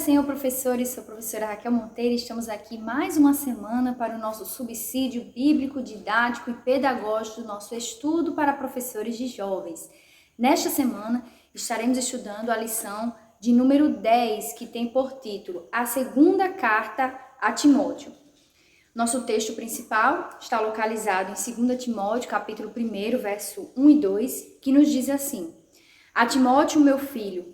Senhor, professores, sou a professora Raquel Monteiro e estamos aqui mais uma semana para o nosso subsídio bíblico, didático e pedagógico do nosso estudo para professores de jovens. Nesta semana estaremos estudando a lição de número 10, que tem por título A Segunda Carta a Timóteo. Nosso texto principal está localizado em 2 Timóteo, capítulo 1, verso 1 e 2, que nos diz assim: A Timóteo, meu filho,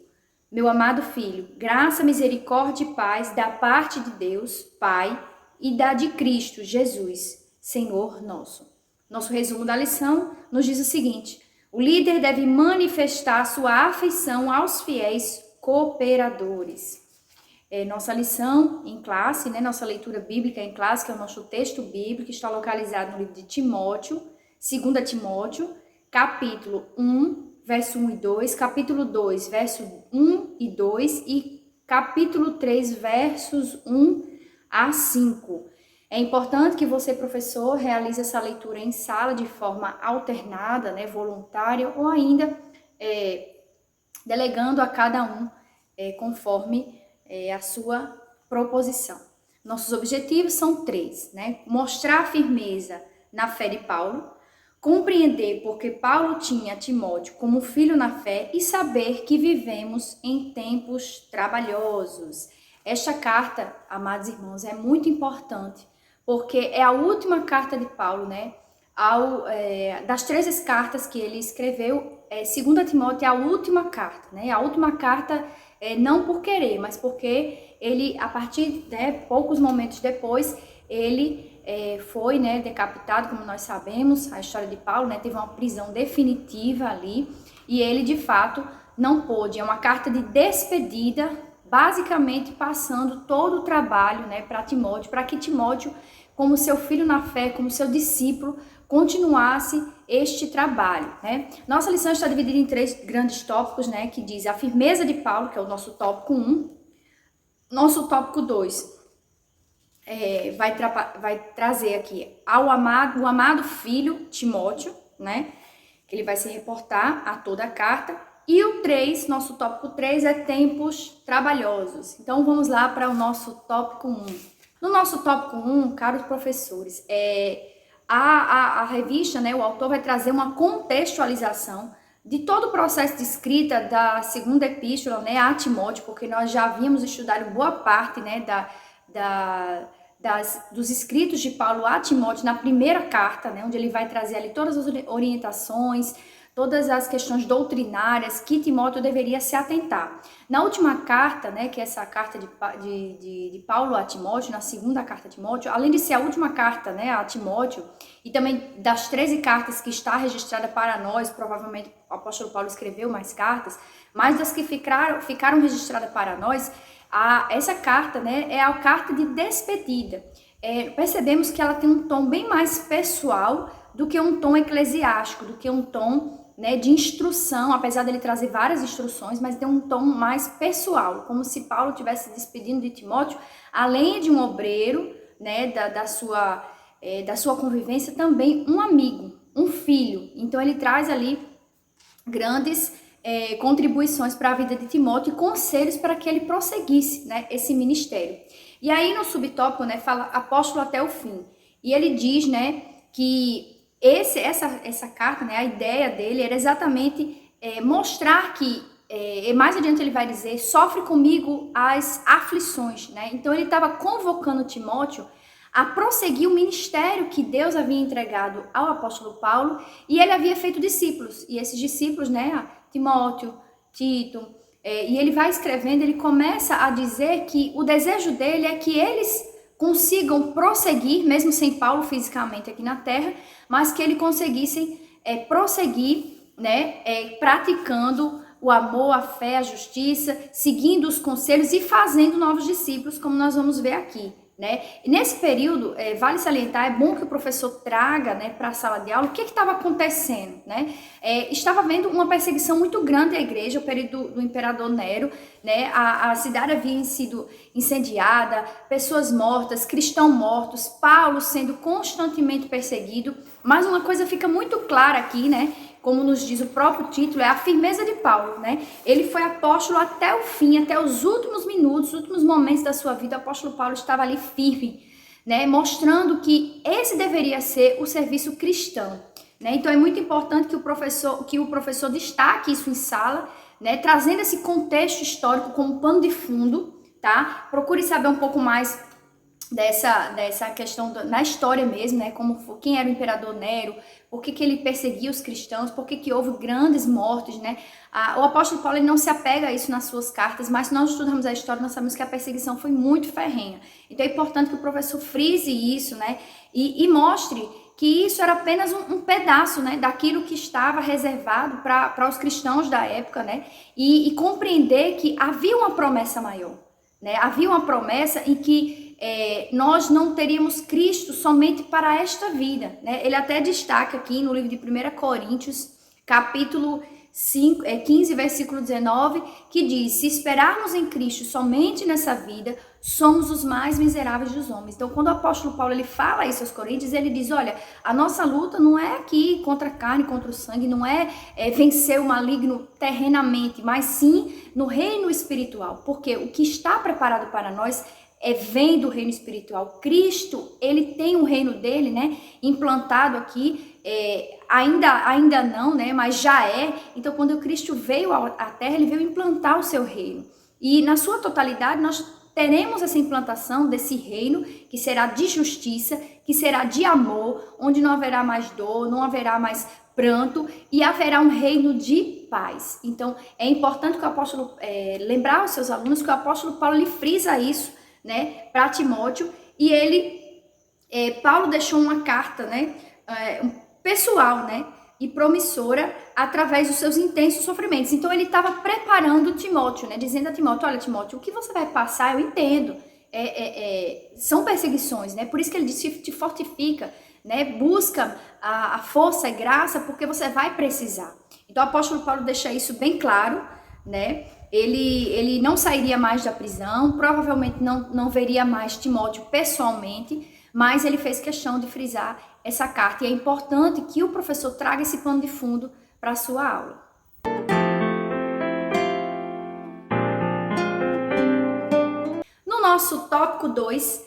meu amado filho, graça, misericórdia e paz da parte de Deus, Pai, e da de Cristo Jesus, Senhor nosso. Nosso resumo da lição nos diz o seguinte: o líder deve manifestar sua afeição aos fiéis cooperadores. Nossa lição em classe, nossa leitura bíblica em classe, que é o nosso texto bíblico, está localizado no livro de Timóteo, 2 Timóteo, capítulo 1, verso 1 e 2, capítulo 2, verso 1 e 2 e capítulo 3, versos 1 a 5. É importante que você, professor, realize essa leitura em sala de forma alternada, voluntária, ou ainda delegando a cada um conforme a sua proposição. Nossos objetivos são 3, mostrar firmeza na fé de Paulo, compreender porque Paulo tinha Timóteo como filho na fé e saber que vivemos em tempos trabalhosos. Esta carta, amados irmãos, é muito importante, porque é a última carta de Paulo, das 13 cartas que ele escreveu, 2 Timóteo é a última carta, A última carta não por querer, mas porque ele, a partir de poucos momentos depois, ele foi decapitado, como nós sabemos, a história de Paulo, teve uma prisão definitiva ali, e ele de fato não pôde. É uma carta de despedida, basicamente passando todo o trabalho para Timóteo, para que Timóteo, como seu filho na fé, como seu discípulo, continuasse este trabalho. Nossa lição está dividida em 3 grandes tópicos, que diz a firmeza de Paulo, que é o nosso tópico 1, nosso tópico 2, vai trazer aqui o amado filho Timóteo, que ele vai se reportar a toda a carta. E o 3, nosso tópico 3 é tempos trabalhosos. Então vamos lá para o nosso tópico 1. No nosso tópico 1, caros professores, a revista, o autor vai trazer uma contextualização de todo o processo de escrita da segunda epístola, a Timóteo, porque nós já havíamos estudado boa parte, dos escritos de Paulo a Timóteo na primeira carta, onde ele vai trazer ali todas as orientações, todas as questões doutrinárias que Timóteo deveria se atentar. Na última carta, que é essa carta de Paulo a Timóteo, na segunda carta a Timóteo, além de ser a última carta a Timóteo, e também das 13 cartas que está registrada para nós, provavelmente o apóstolo Paulo escreveu mais cartas, mas das que ficaram registradas para nós, essa carta é a carta de despedida. Percebemos que ela tem um tom bem mais pessoal do que um tom eclesiástico, do que um tom de instrução, apesar dele trazer várias instruções, mas tem um tom mais pessoal, como se Paulo estivesse despedindo de Timóteo, além de um obreiro, da sua convivência, também um amigo, um filho. Então ele traz ali grandes contribuições para a vida de Timóteo e conselhos para que ele prosseguisse esse ministério. E aí no subtópico fala apóstolo até o fim. E ele diz que essa carta, a ideia dele era exatamente mostrar que, mais adiante ele vai dizer, sofre comigo as aflições. Então ele estava convocando Timóteo a prosseguir o ministério que Deus havia entregado ao apóstolo Paulo, e ele havia feito discípulos, e esses discípulos, Timóteo, Tito, e ele vai escrevendo, ele começa a dizer que o desejo dele é que eles consigam prosseguir, mesmo sem Paulo fisicamente aqui na terra, mas que eles conseguissem prosseguir, praticando o amor, a fé, a justiça, seguindo os conselhos e fazendo novos discípulos, como nós vamos ver aqui. E nesse período, vale salientar, é bom que o professor traga para a sala de aula o que estava acontecendo. Estava havendo uma perseguição muito grande à igreja, o período do imperador Nero, a cidade havia sido incendiada, pessoas mortas, cristãos mortos, Paulo sendo constantemente perseguido, mas uma coisa fica muito clara aqui, como nos diz o próprio título, é a firmeza de Paulo, né? Ele foi apóstolo até o fim, até os últimos minutos, os últimos momentos da sua vida. O apóstolo Paulo estava ali firme, né? Mostrando que esse deveria ser o serviço cristão, né? Então é muito importante que o professor destaque isso em sala, né? Trazendo esse contexto histórico como pano de fundo, tá? Procure saber um pouco mais dessa questão na história mesmo, né? Quem era o imperador Nero, por que ele perseguia os cristãos, por que houve grandes mortes, né? O apóstolo Paulo ele não se apega a isso nas suas cartas, mas se nós estudamos a história, nós sabemos que a perseguição foi muito ferrenha. Então é importante que o professor frise isso, né? E mostre que isso era apenas um pedaço, né, daquilo que estava reservado para os cristãos da época, né? E compreender que havia uma promessa maior, né? Havia uma promessa em que nós não teríamos Cristo somente para esta vida, né? Ele até destaca aqui no livro de 1 Coríntios, capítulo 15, versículo 19, que diz: se esperarmos em Cristo somente nessa vida, somos os mais miseráveis dos homens. Então, quando o apóstolo Paulo ele fala isso aos Coríntios, ele diz: olha, a nossa luta não é aqui contra a carne, contra o sangue, não é vencer o maligno terrenamente, mas sim no reino espiritual, porque o que está preparado para nós vem do reino espiritual. Cristo, ele tem um reino dele, né, implantado aqui, ainda não, né, mas já é. Então, quando o Cristo veio à terra, ele veio implantar o seu reino. E na sua totalidade, nós teremos essa implantação desse reino, que será de justiça, que será de amor, onde não haverá mais dor, não haverá mais pranto, e haverá um reino de paz. Então, é importante que o apóstolo, lembrar aos seus alunos que o apóstolo Paulo, ele frisa isso, né, para Timóteo, e Paulo deixou uma carta, né, pessoal, né, e promissora através dos seus intensos sofrimentos. Então ele estava preparando Timóteo, né, dizendo a Timóteo: olha, Timóteo, o que você vai passar eu entendo, são perseguições, né, por isso que ele disse: te fortifica, né, busca a força e graça, porque você vai precisar. Então o apóstolo Paulo deixa isso bem claro, né. Ele não sairia mais da prisão, provavelmente não veria mais Timóteo pessoalmente, mas ele fez questão de frisar essa carta. E é importante que o professor traga esse pano de fundo para a sua aula. No nosso tópico 2,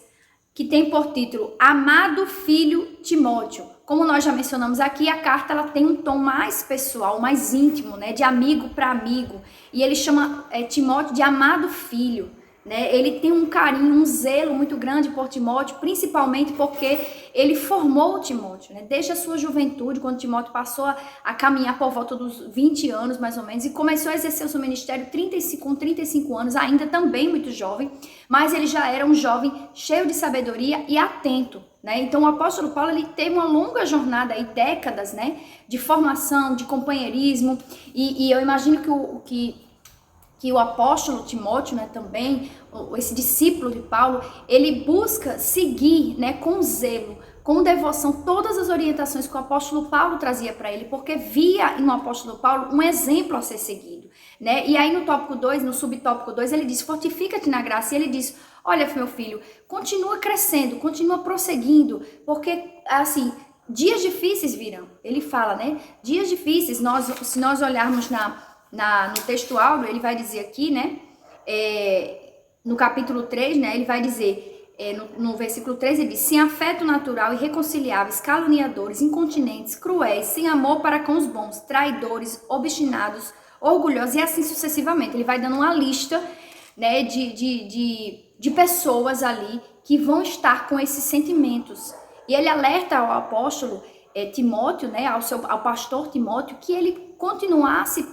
que tem por título Amado Filho Timóteo. Como nós já mencionamos aqui, a carta ela tem um tom mais pessoal, mais íntimo, né, de amigo para amigo. E ele chama Timóteo de amado filho, né? Ele tem um carinho, um zelo muito grande por Timóteo, principalmente porque ele formou Timóteo, né? Desde a sua juventude, quando Timóteo passou a caminhar por volta dos 20 anos, mais ou menos, e começou a exercer o seu ministério com 35 anos, ainda também muito jovem, mas ele já era um jovem cheio de sabedoria e atento, né? Então o apóstolo Paulo ele teve uma longa jornada aí, décadas, né, de formação, de companheirismo, e eu imagino que o apóstolo Timóteo, né, também, esse discípulo de Paulo, ele busca seguir, né, com zelo, com devoção, todas as orientações que o apóstolo Paulo trazia para ele, porque via no apóstolo Paulo um exemplo a ser seguido, né? E aí no tópico 2, no subtópico 2, ele diz: fortifica-te na graça. E ele diz: olha, meu filho, continua crescendo, continua prosseguindo, porque, assim, dias difíceis virão. Ele fala, né? Dias difíceis, se nós olharmos no texto áureo, ele vai dizer aqui, né, no capítulo 3, né, ele vai dizer, no versículo 3, ele diz: sem afeto natural, irreconciliáveis, caluniadores, incontinentes, cruéis, sem amor para com os bons, traidores, obstinados, orgulhosos, e assim sucessivamente. Ele vai dando uma lista, né, de pessoas ali que vão estar com esses sentimentos. E ele alerta ao apóstolo Timóteo, né, ao pastor Timóteo, que ele continuasse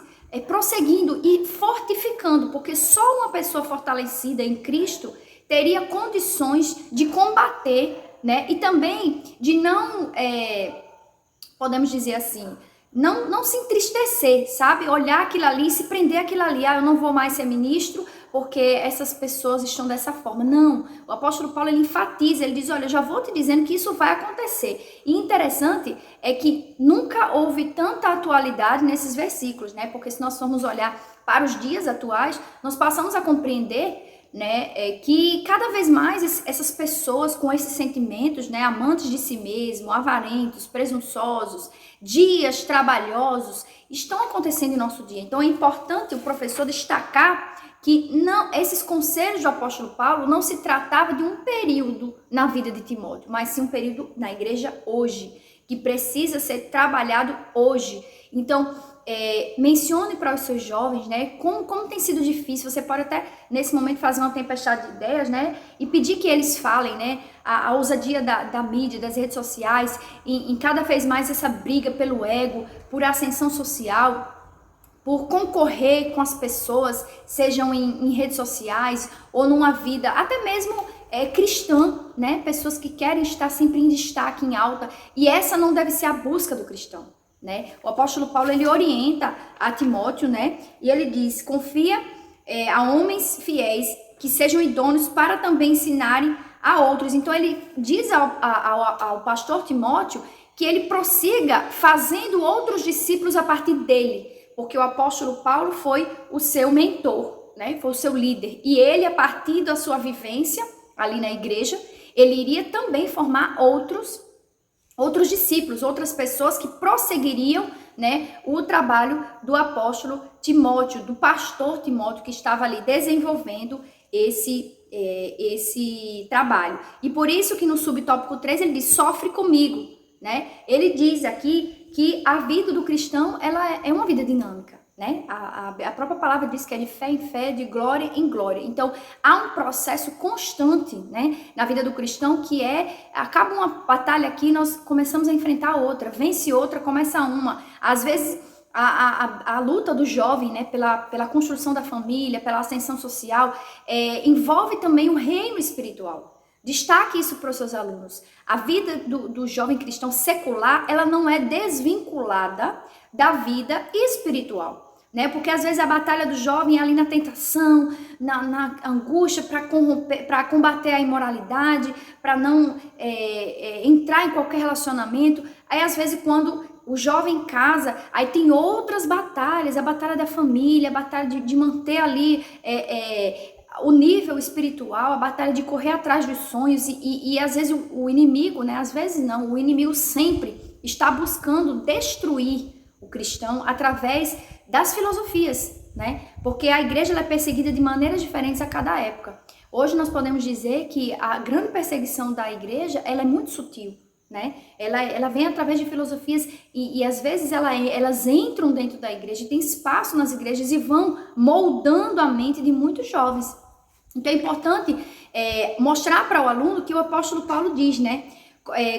prosseguindo e fortificando, porque só uma pessoa fortalecida em Cristo teria condições de combater, né, e também de não, podemos dizer assim, não se entristecer, sabe? Olhar aquilo ali e se prender aquilo ali. Eu não vou mais ser ministro porque essas pessoas estão dessa forma. Não, o apóstolo Paulo ele enfatiza, ele diz: olha, eu já vou te dizendo que isso vai acontecer. E interessante é que nunca houve tanta atualidade nesses versículos, né? Porque se nós formos olhar para os dias atuais, nós passamos a compreender, né, que cada vez mais essas pessoas com esses sentimentos, né, amantes de si mesmo, avarentos, presunçosos, dias trabalhosos, estão acontecendo em nosso dia. Então é importante o professor destacar que não, esses conselhos do apóstolo Paulo não se tratava de um período na vida de Timóteo, mas sim um período na igreja hoje, que precisa ser trabalhado hoje. Então, mencione para os seus jovens, né, como tem sido difícil. Você pode até, nesse momento, fazer uma tempestade de ideias, né, e pedir que eles falem, né, a ousadia da mídia, das redes sociais, em cada vez mais essa briga pelo ego, por ascensão social, por concorrer com as pessoas, sejam em redes sociais ou numa vida até mesmo cristã, né? Pessoas que querem estar sempre em destaque, em alta, e essa não deve ser a busca do cristão, né? O apóstolo Paulo, ele orienta a Timóteo, né? E ele diz: confia a homens fiéis que sejam idôneos para também ensinarem a outros. Então ele diz ao pastor Timóteo que ele prossiga fazendo outros discípulos a partir dele, porque o apóstolo Paulo foi o seu mentor, né? Foi o seu líder. E ele, a partir da sua vivência ali na igreja, ele iria também formar outros discípulos, outras pessoas que prosseguiriam, né, o trabalho do apóstolo Timóteo, do pastor Timóteo, que estava ali desenvolvendo esse trabalho. E por isso que no subtópico 3 ele diz: sofre comigo, né? Ele diz aqui que a vida do cristão, ela é uma vida dinâmica, né? A própria palavra diz que é de fé em fé, de glória em glória. Então, há um processo constante, né, na vida do cristão, que acaba uma batalha aqui, nós começamos a enfrentar outra, vence outra, começa uma. Às vezes, a luta do jovem, né, pela construção da família, pela ascensão social, envolve também o reino espiritual. Destaque isso para os seus alunos. A vida do jovem cristão secular, ela não é desvinculada da vida espiritual, né? Porque às vezes a batalha do jovem é ali na tentação, na angústia para combater a imoralidade, para não entrar em qualquer relacionamento. Aí às vezes quando o jovem casa, aí tem outras batalhas, a batalha da família, a batalha de manter ali o nível espiritual, a batalha de correr atrás dos sonhos, e às vezes o inimigo, né? Às vezes não, o inimigo sempre está buscando destruir o cristão através das filosofias, né? Porque a igreja ela é perseguida de maneiras diferentes a cada época. Hoje nós podemos dizer que a grande perseguição da igreja, ela é muito sutil, né? Ela vem através de filosofias e às vezes elas entram dentro da igreja, tem espaço nas igrejas e vão moldando a mente de muitos jovens. Então é importante mostrar para o aluno que o apóstolo Paulo diz, né?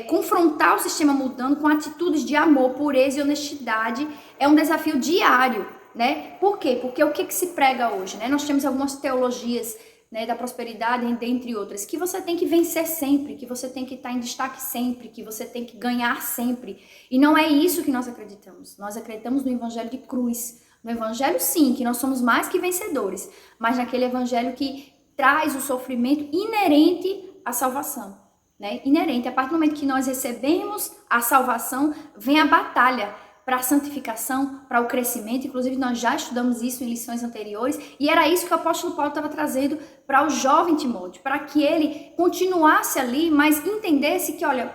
Confrontar o sistema mudando com atitudes de amor, pureza e honestidade é um desafio diário, né? Por quê? Porque o que se prega hoje, né? Nós temos algumas teologias, né, da prosperidade, dentre outras, que você tem que vencer sempre, que você tem que estar em destaque sempre, que você tem que ganhar sempre. E não é isso que nós acreditamos. Nós acreditamos no evangelho de cruz. No evangelho, sim, que nós somos mais que vencedores, mas naquele evangelho que traz o sofrimento inerente à salvação, né? Inerente. A partir do momento que nós recebemos a salvação, vem a batalha para a santificação, para o crescimento. Inclusive nós já estudamos isso em lições anteriores, e era isso que o apóstolo Paulo estava trazendo para o jovem Timóteo, para que ele continuasse ali, mas entendesse que, olha,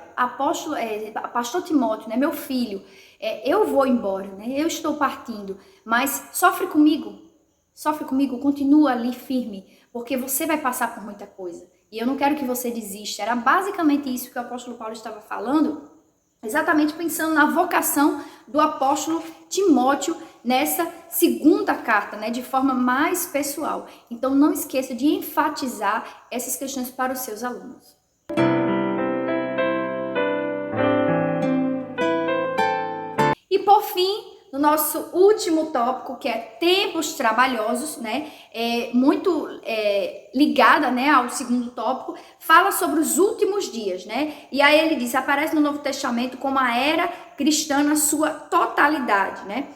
pastor Timóteo, né, meu filho, eu vou embora, né, eu estou partindo, mas sofre comigo, continua ali firme, porque você vai passar por muita coisa, e eu não quero que você desista. Era basicamente isso que o apóstolo Paulo estava falando, exatamente pensando na vocação do apóstolo Timóteo nessa segunda carta, né, de forma mais pessoal. Então não esqueça de enfatizar essas questões para os seus alunos. E por fim, no nosso último tópico, que é tempos trabalhosos, né, muito ligada, né, ao segundo tópico, fala sobre os últimos dias, né, e aí ele diz, aparece no Novo Testamento como a era cristã na sua totalidade, né,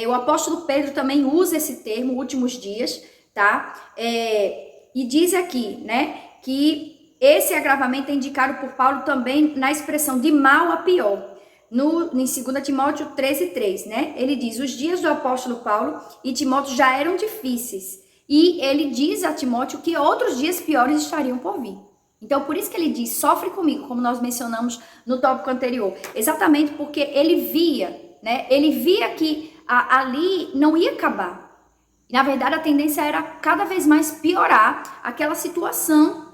o apóstolo Pedro também usa esse termo, últimos dias, tá, e diz aqui, né, que esse agravamento é indicado por Paulo também na expressão de mal a pior, em 2 Timóteo 13:3, né? Ele diz, os dias do apóstolo Paulo e Timóteo já eram difíceis, E ele diz a Timóteo que outros dias piores estariam por vir. Então, por isso que ele diz, sofre comigo, como nós mencionamos no tópico anterior. Exatamente porque ele via, né? Ele via que ali não ia acabar. Na verdade, a tendência era cada vez mais piorar aquela situação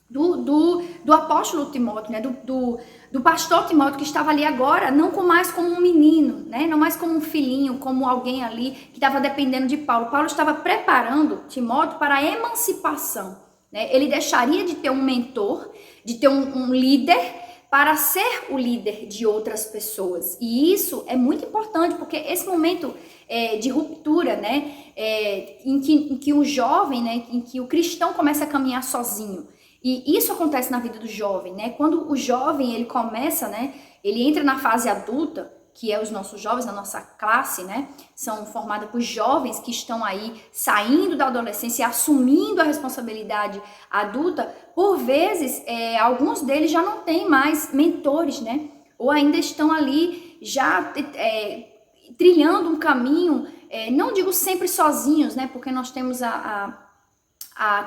do apóstolo Timóteo, né? Do pastor Timóteo, que estava ali agora, não mais como um menino, né? Não mais como um filhinho, como alguém ali que estava dependendo de Paulo. Paulo estava preparando Timóteo para a emancipação, né? Ele deixaria de ter um mentor, de ter um líder, para ser o líder de outras pessoas. E isso é muito importante, porque esse momento de ruptura, né? Em que o jovem, né? Em que o cristão começa a caminhar sozinho. E isso acontece na vida do jovem, né? Quando o jovem, ele começa, né? Ele entra na fase adulta, que é os nossos jovens, a nossa classe, né? São formadas por jovens que estão aí saindo da adolescência e assumindo a responsabilidade adulta. Por vezes, alguns deles já não têm mais mentores, né? Ou ainda estão ali já trilhando um caminho, não digo sempre sozinhos, né? Porque nós temos a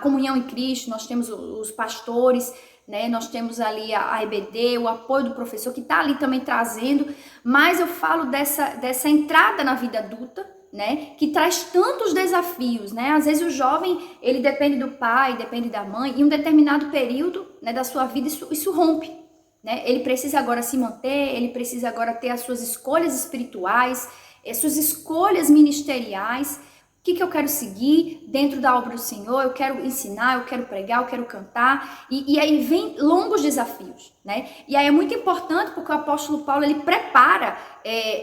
comunhão em Cristo, nós temos os pastores, né? Nós temos ali a EBD, o apoio do professor que está ali também trazendo, mas eu falo dessa entrada na vida adulta, né? Que traz tantos desafios, né? Às vezes o jovem, ele depende do pai, depende da mãe, e em um determinado período, né, da sua vida isso rompe, né? Ele precisa agora se manter, ele precisa agora ter as suas escolhas espirituais, as suas escolhas ministeriais. O que eu quero seguir dentro da obra do Senhor? Eu quero ensinar, eu quero pregar, eu quero cantar. E aí vem longos desafios, né? E aí é muito importante porque o apóstolo Paulo, ele prepara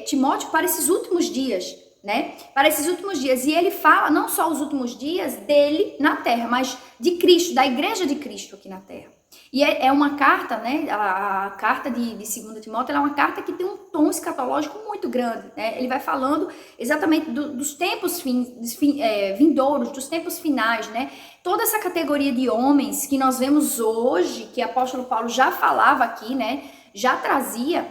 Timóteo para esses últimos dias, né? Para esses últimos dias. E ele fala não só os últimos dias dele na terra, mas de Cristo, da igreja de Cristo aqui na terra. E é uma carta, né? A carta de 2 Timóteo, ela é uma carta que tem um tom escatológico muito grande, né? Ele vai falando exatamente dos tempos vindouros, dos tempos finais, né? Toda essa categoria de homens que nós vemos hoje, que o apóstolo Paulo já falava aqui, né? Já trazia,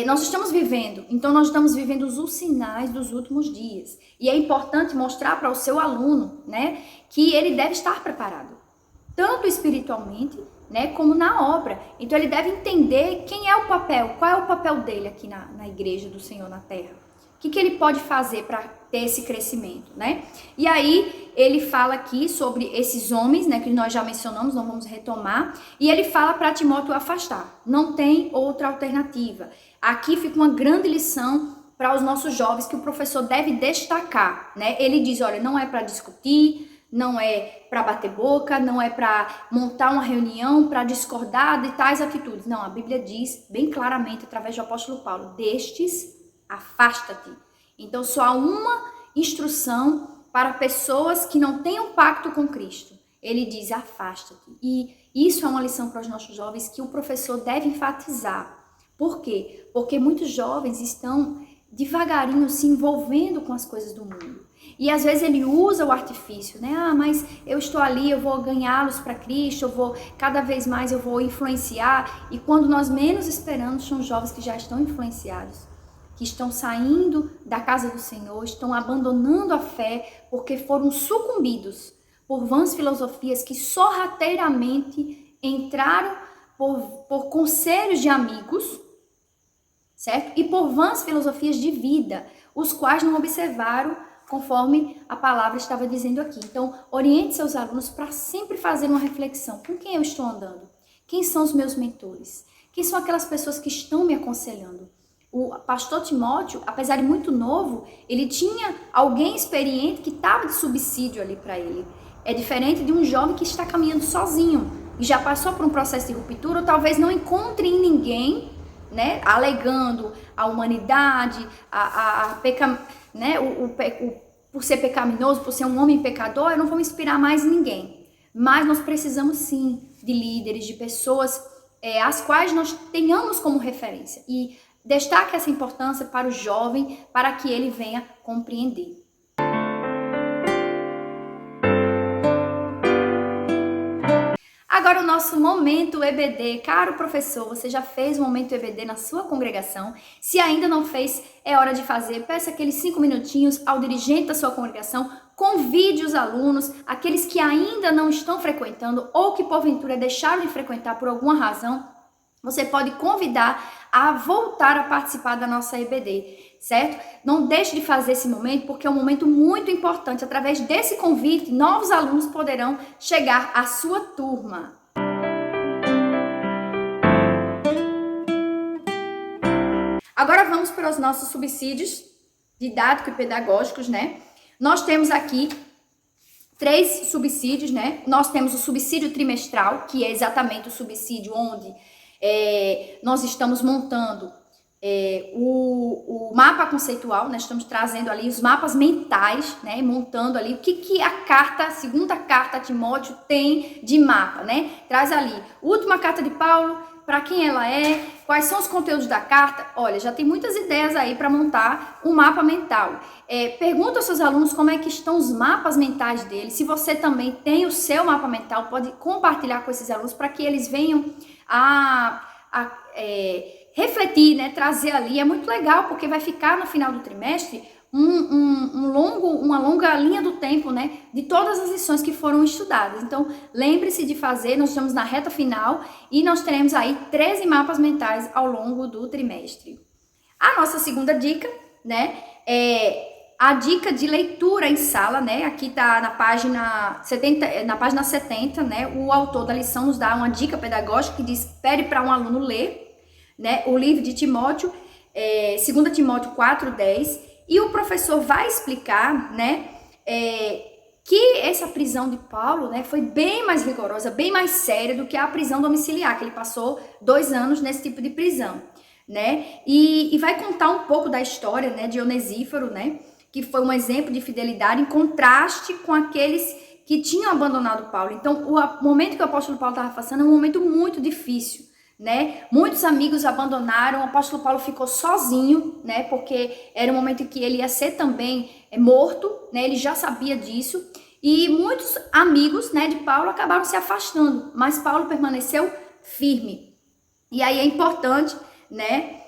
nós estamos vivendo. Então, nós estamos vivendo os sinais dos últimos dias. E é importante mostrar para o seu aluno, né? Que ele deve estar preparado, tanto espiritualmente, né, como na obra. Então ele deve entender quem é o papel, qual é o papel dele aqui na igreja do Senhor na terra. O que ele pode fazer para ter esse crescimento, né? E aí ele fala aqui sobre esses homens, né, que nós já mencionamos, não vamos retomar, e ele fala para Timóteo afastar. Não tem outra alternativa. Aqui fica uma grande lição para os nossos jovens que o professor deve destacar, né? Ele diz, olha, não é para discutir, não é para bater boca, não é para montar uma reunião, para discordar de tais atitudes. Não, a Bíblia diz bem claramente, através do apóstolo Paulo, destes, afasta-te. Então, só há uma instrução para pessoas que não têm um pacto com Cristo. Ele diz, afasta-te. E isso é uma lição para os nossos jovens que o professor deve enfatizar. Por quê? Porque muitos jovens estão devagarinho se envolvendo com as coisas do mundo. E às vezes ele usa o artifício, né? Ah, mas eu estou ali, eu vou ganhá-los para Cristo, eu vou, cada vez mais eu vou influenciar. E quando nós menos esperamos, são jovens que já estão influenciados, que estão saindo da casa do Senhor, estão abandonando a fé, porque foram sucumbidos por vãs filosofias que sorrateiramente entraram por conselhos de amigos, certo? E por vãs filosofias de vida, os quais não observaram conforme a palavra estava dizendo aqui. Então, oriente seus alunos para sempre fazer uma reflexão. Com quem eu estou andando? Quem são os meus mentores? Quem são aquelas pessoas que estão me aconselhando? O pastor Timóteo, apesar de muito novo, ele tinha alguém experiente que estava de subsídio ali para ele. É diferente de um jovem que está caminhando sozinho e já passou por um processo de ruptura, ou talvez não encontre em ninguém, né, alegando a humanidade, né, por ser pecaminoso, por ser um homem pecador, eu não vou me inspirar mais em ninguém. Mas nós precisamos sim de líderes, de pessoas as quais nós tenhamos como referência. E destaque essa importância para o jovem, para que ele venha compreender. Agora o nosso momento EBD. Caro professor, você já fez o momento EBD na sua congregação? Se ainda não fez, é hora de fazer. Peça aqueles 5 minutinhos ao dirigente da sua congregação, convide os alunos, aqueles que ainda não estão frequentando ou que porventura deixaram de frequentar por alguma razão, você pode convidar a voltar a participar da nossa EBD, certo? Não deixe de fazer esse momento, porque é um momento muito importante. Através desse convite, novos alunos poderão chegar à sua turma. Agora vamos para os nossos subsídios didáticos e pedagógicos, né? Nós temos aqui 3 subsídios, né? Nós temos o subsídio trimestral, que é exatamente o subsídio onde nós estamos montando o mapa conceitual, né? Estamos trazendo ali os mapas mentais, né? Montando ali o que a segunda carta a Timóteo tem de mapa, né? Traz ali última carta de Paulo, para quem ela é, quais são os conteúdos da carta. Olha, já tem muitas ideias aí para montar um mapa mental. Pergunta aos seus alunos como é que estão os mapas mentais deles. Se você também tem o seu mapa mental, pode compartilhar com esses alunos para que eles venham a refletir, né, trazer ali. É muito legal, porque vai ficar no final do trimestre uma longa linha do tempo, né, de todas as lições que foram estudadas. Então, lembre-se de fazer. Nós estamos na reta final e nós teremos aí 13 mapas mentais ao longo do trimestre. A nossa segunda dica, né, é a dica de leitura em sala, né? Aqui tá na página 70, né? O autor da lição nos dá uma dica pedagógica que diz: pede para um aluno ler, né, o livro de Timóteo, 2 Timóteo 4:10, e o professor vai explicar, né, que essa prisão de Paulo, né, foi bem mais rigorosa, bem mais séria do que a prisão domiciliar, que ele passou 2 anos nesse tipo de prisão, né? E vai contar um pouco da história, né, de Onesíforo, né, que foi um exemplo de fidelidade em contraste com aqueles que tinham abandonado Paulo. Então, o momento que o apóstolo Paulo estava passando é um momento muito difícil, né? Muitos amigos abandonaram, o apóstolo Paulo ficou sozinho, né? Porque era um momento em que ele ia ser também morto, né? Ele já sabia disso. E muitos amigos, né, de Paulo acabaram se afastando, mas Paulo permaneceu firme. E aí é importante, né,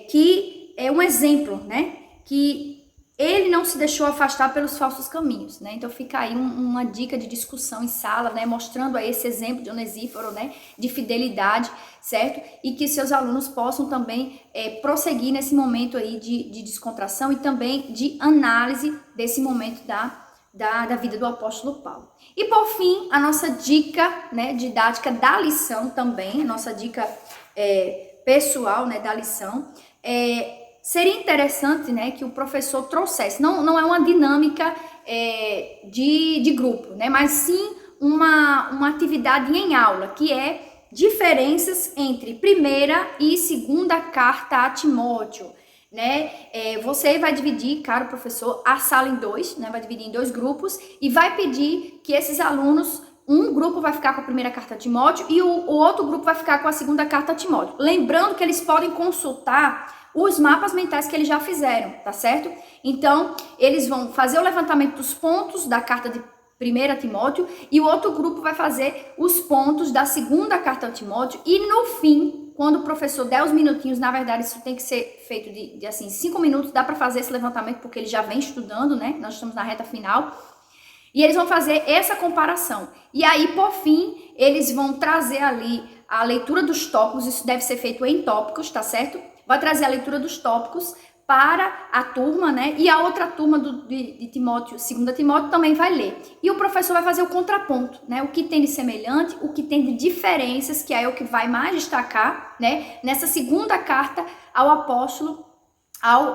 que é um exemplo, né, que ele não se deixou afastar pelos falsos caminhos, né? Então fica aí uma dica de discussão em sala, né? Mostrando aí esse exemplo de Onesíforo, né? De fidelidade, certo? E que seus alunos possam também prosseguir nesse momento aí de descontração e também de análise desse momento da vida do apóstolo Paulo. E por fim, a nossa dica, né, didática da lição também, a nossa dica pessoal, né, da lição, seria interessante, né, que o professor trouxesse, não é uma dinâmica de grupo, né, mas sim uma atividade em aula, que é diferenças entre primeira e segunda carta a Timóteo, né? Você vai dividir, caro professor, a sala em 2, né, vai dividir em 2 grupos e vai pedir que esses alunos, um grupo vai ficar com a primeira carta a Timóteo e o outro grupo vai ficar com a segunda carta a Timóteo. Lembrando que eles podem consultar os mapas mentais que eles já fizeram, tá certo? Então, eles vão fazer o levantamento dos pontos da carta de 1 Timóteo e o outro grupo vai fazer os pontos da segunda carta a Timóteo e no fim, quando o professor der os minutinhos, na verdade isso tem que ser feito de assim, 5 minutos, dá para fazer esse levantamento porque ele já vem estudando, né? Nós estamos na reta final. E eles vão fazer essa comparação. E aí, por fim, eles vão trazer ali a leitura dos tópicos, isso deve ser feito em tópicos, tá certo? Vai trazer a leitura dos tópicos para a turma, né? E a outra turma de Timóteo, 2 Timóteo, também vai ler. E o professor vai fazer o contraponto, né? O que tem de semelhante, o que tem de diferenças, que é o que vai mais destacar, né? Nessa segunda carta ao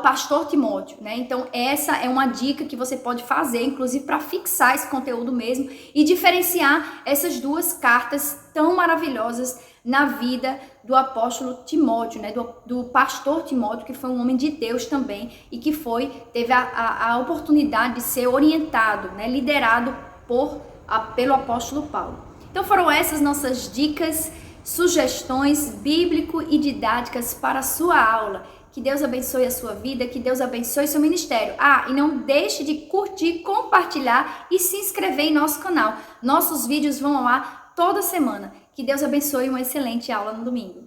pastor Timóteo, né? Então, essa é uma dica que você pode fazer, inclusive para fixar esse conteúdo mesmo e diferenciar essas 2 cartas tão maravilhosas na vida do apóstolo Timóteo, né? Do pastor Timóteo, que foi um homem de Deus também e que teve a oportunidade de ser orientado, né? Liderado pelo apóstolo Paulo. Então, foram essas nossas dicas, sugestões bíblico e didáticas para a sua aula. Que Deus abençoe a sua vida, que Deus abençoe seu ministério. E não deixe de curtir, compartilhar e se inscrever em nosso canal. Nossos vídeos vão ao ar toda semana. Que Deus abençoe uma excelente aula no domingo.